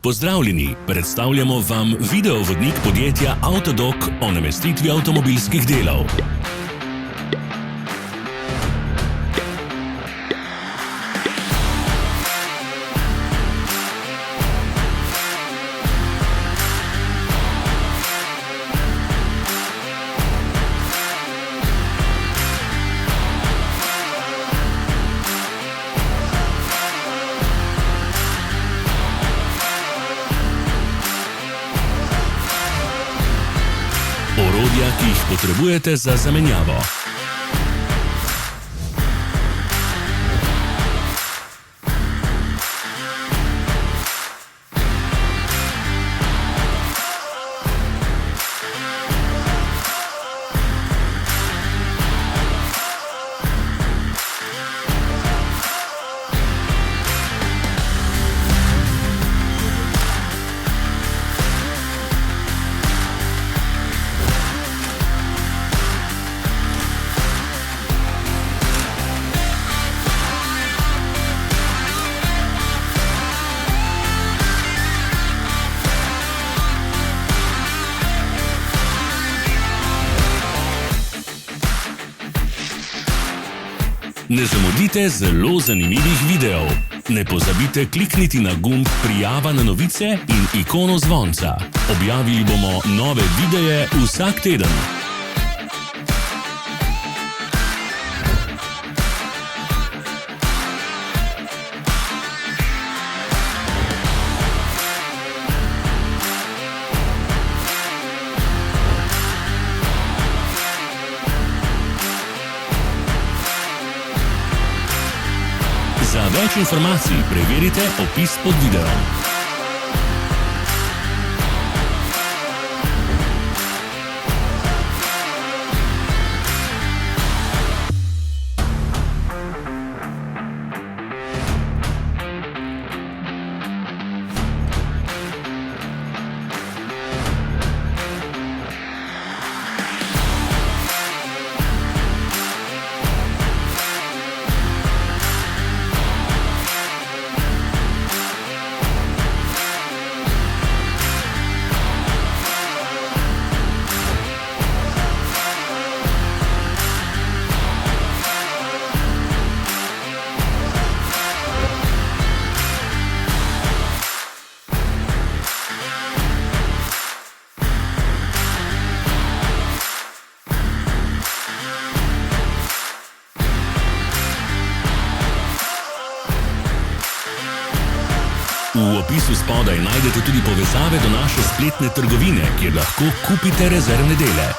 Pozdravljeni, predstavljamo vam videovodnik podjetja Avtodok o namestitvi avtomobilskih delov. Orodja, ki jih potrebujete za zamenjavo. Ne zamudite zelo zanimivih videov. Ne pozabite klikniti na gumb prijava na novice in ikono zvonca. Objavili bomo nove videe vsak teden. Za več informacij preverite opis pod videom. V opisu spodaj najdete tudi povezave do naše spletne trgovine, kjer lahko kupite rezervne dele.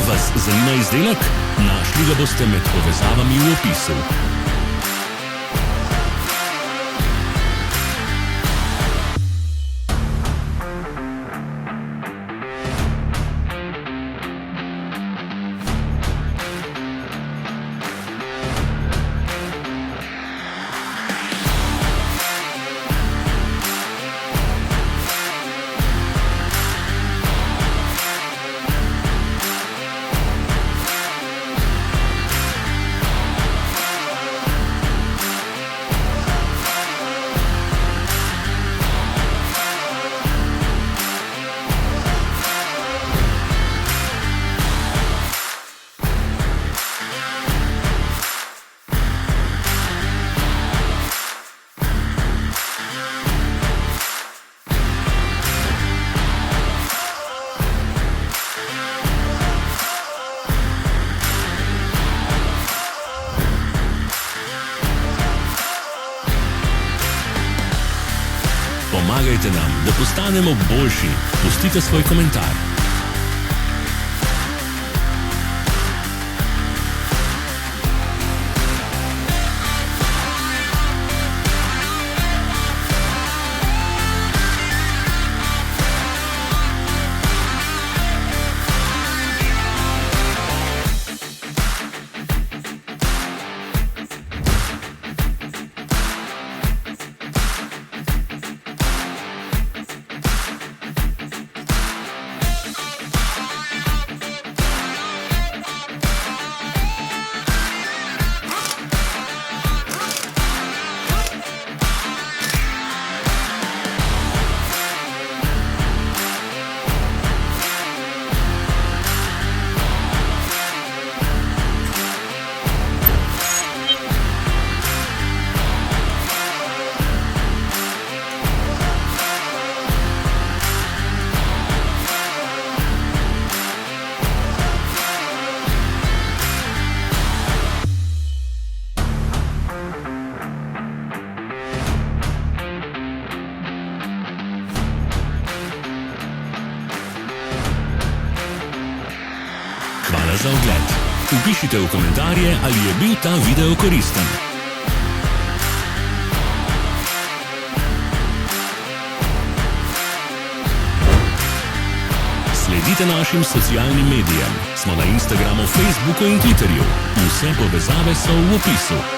Vas zanima izdelek? Našli ga boste med povezavami v opisu. Pomagajte nam, da postanemo boljši. Pustite svoj komentar. Hvala za ogled. Vpišite v komentarje, ali je bil ta video koristen. Sledite našim socialnim medijem. Smo na Instagramu, Facebooku in Twitterju. Vse povezave so v opisu.